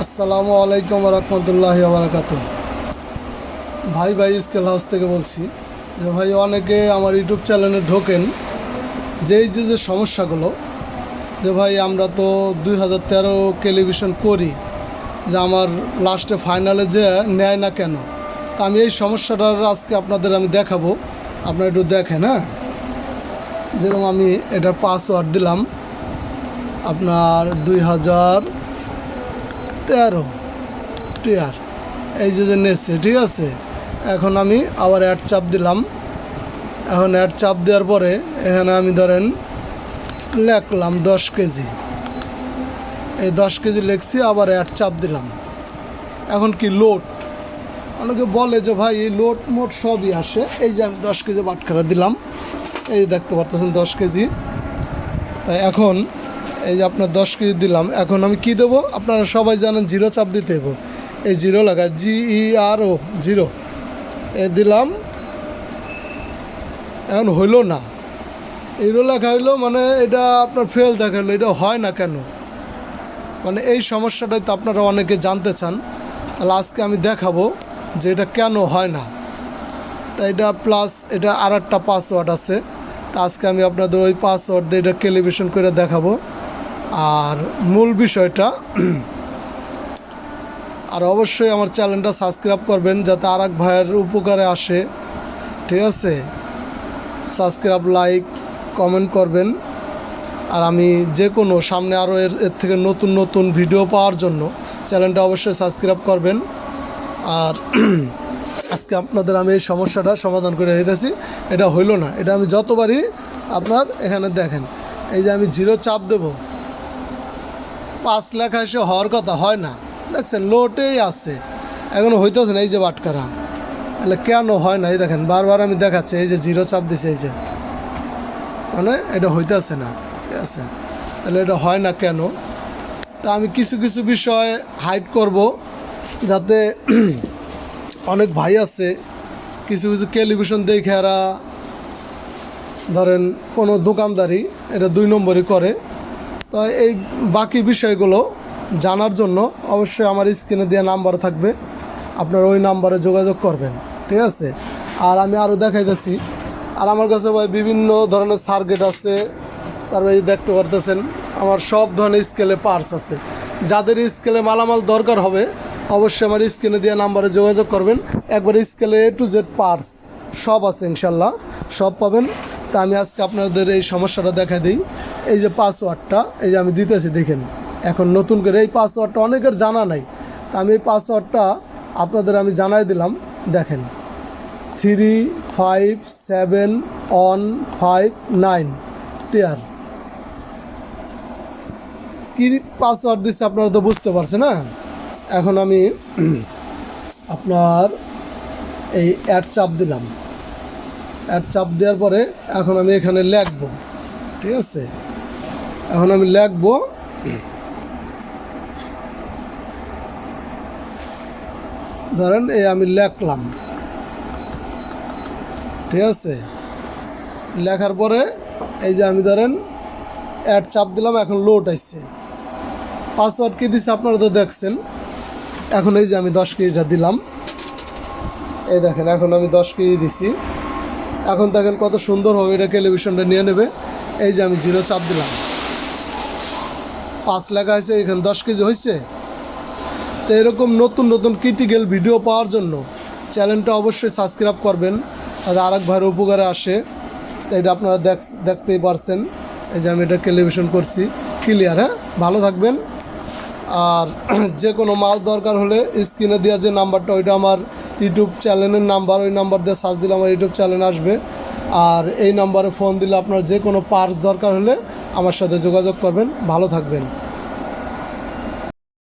আসসালামু আলাইকুম রহমতুল্লাহি বারাকাতুহ। ভাই স্কেল হাউস থেকে বলছি যে ভাই, অনেকে আমার ইউটিউব চ্যানেলে ঢোকেন যে এই যে সমস্যাগুলো, যে ভাই আমরা তো 2013 টেলিভিশন করি, যে আমার লাস্টে ফাইনালে যে নেয় না কেন। তা আমি এই সমস্যাটার আজকে আপনাদের আমি দেখাবো, আপনারা একটু দেখেন। হ্যাঁ, যেরকম আমি এটার পাসওয়ার্ড দিলাম আপনার 2013 টিয়ার, এই যে নেছে, ঠিক আছে। এখন আমি আবার অ্যাড চাপ দিলাম। এখন অ্যাড চাপ দেওয়ার পরে এখানে আমি ধরেন লিখলাম 10 কেজি, এই 10 কেজি লিখছি, আবার অ্যাড চাপ দিলাম। এখন কি লোড, অনেকে বলে যে ভাই এই লোড মোট সবই আসে। এই যে আমি 10 কেজি বাটখারা দিলাম, এই দেখতে পারতেছেন 10 কেজি। তাই এখন এই যে আপনার 10 কেজি দিলাম। এখন আমি কি দেবো, আপনারা সবাই জানেন জিরো চাপ দিতে হবে। এই জিরো লাগা, GERO, জিরো এ দিলাম। এখন হইল না, ইরো লেখা হইলো, মানে এটা আপনার ফেল দেখাইলো। এটা হয় না কেন, মানে এই সমস্যাটাই তো আপনারা অনেকে জানতে চান। তাহলে আজকে আমি দেখাবো যে এটা কেন হয় না। তাই এটা প্লাস এটা আর একটা পাসওয়ার্ড আছে, তা আজকে আমি আপনাদের ওই পাসওয়ার্ড দিয়ে এটা টেলিভিশন করে দেখাবো। আর মূল বিষয়টা, আর অবশ্যই আমার চ্যানেলটা সাবস্ক্রাইব করবেন যাতে আর এক ভাইয়ের উপকারে আসে, ঠিক আছে। সাবস্ক্রাইব, লাইক, কমেন্ট করবেন। আর আমি যে কোনো সামনে আরও এর থেকে নতুন নতুন ভিডিও পাওয়ার জন্য চ্যানেলটা অবশ্যই সাবস্ক্রাইব করবেন। আর আজকে আপনাদের আমি এই সমস্যাটা সমাধান করে দিতেছি। এটা হইল না, এটা আমি যতবারই আপনার এখানে দেখেন, এই যে আমি জিরো চাপ দেব, 5 লেখা এসে হওয়ার কথা, হয় না। দেখছেন লোটেই আছে, এখনও হইতেছে না। এই যে বাটকারা, তাহলে কেন হয় না, এই দেখেন বারবার আমি দেখাচ্ছি। এই যে জিরো চাপ দিছে, এই যে মানে এটা হইতেছে না, ঠিক আছে। তাহলে এটা হয় না কেন, তা আমি কিছু কিছু বিষয় হাইড করব, যাতে অনেক ভাই আছে কিছু কিছু টেলিভিশন দেখে এরা ধরেন কোনো দোকানদারি এটা 2 নম্বরই করে। তো এই বাকি বিষয়গুলো জানার জন্য অবশ্যই আমার স্ক্রিনে দেওয়া নাম্বার থাকবে, আপনারা ওই নাম্বারে যোগাযোগ করবেন, ঠিক আছে। আর আমি আরও দেখাইতেছি। আর আমার কাছে ভাই বিভিন্ন ধরনের সার্কিট আছে, তারপরে এই দেখতে পারতেছেন আমার সব ধরনের স্কেলে পার্টস আছে। যাদের স্কেলে মালামাল দরকার হবে অবশ্যই আমার স্ক্রিনে দেওয়া নাম্বারে যোগাযোগ করবেন। একবার স্কেলে A to Z পার্টস সব আছে, ইনশাল্লাহ সব পাবেন। তা আমি আজকে আপনাদের এই সমস্যাটা দেখা দিই। এই যে পাসওয়ার্ডটা, এই যে আমি দিতেছি, দেখেন এখন নতুন করে এই পাসওয়ার্ডটা অনেকের জানা নাই। তা আমি এই পাসওয়ার্ডটা আপনাদের আমি জানাই দিলাম। দেখেন 35715 টিয়ার, কি পাসওয়ার্ড দিচ্ছে আপনারা তো বুঝতে পারছেন না। এখন আমি আপনার এই অ্যাড চাপ দিলাম। অ্যাড চাপ দেওয়ার পরে এখন আমি এখানে লিখবো, ঠিক আছে। এখন আমি লিখবো ধরেন এই আমি লিখলাম, ঠিক আছে। লেখার পরে এই যে আমি ধরেন অ্যাড চাপ দিলাম, এখন লোড আসছে। পাসওয়ার্ড কি দিচ্ছে আপনারা তো দেখছেন। এখন এই যে আমি 10 কেজিটা দিলাম, এই দেখেন এখন আমি 10 কেজি দিছি। এখন দেখেন কত সুন্দরভাবে এটা টেলিভিশনটা নিয়ে নেবে। এই যে আমি জিরো চাপ দিলাম, 5 লেখা হয়েছে, এখানে 10 কেজি হয়েছে। তো এরকম নতুন নতুন ক্রিটিক্যাল ভিডিও পাওয়ার জন্য চ্যানেলটা অবশ্যই সাবস্ক্রাইব করবেন, তাহলে আর এক ভাইয়ের উপকারে আসে। তো এটা আপনারা দেখতেই পারছেন। এই যে আমি এটা টেলিভিশন করছি, ক্লিয়ার। হ্যাঁ, ভালো থাকবেন। আর যে কোনো মাল দরকার হলে স্ক্রিনে দেওয়া যে নাম্বারটা, ওইটা আমার ইউটিউব চ্যানেলের নাম্বার, ওই নাম্বার দিয়ে সার্চ দিলে আমার ইউটিউব চ্যানেল আসবে। আর এই নাম্বারে ফোন দিলে আপনার যে কোনো পার্টস দরকার হলে আমার সাথে যোগাযোগ করবেন। ভালো থাকবেন।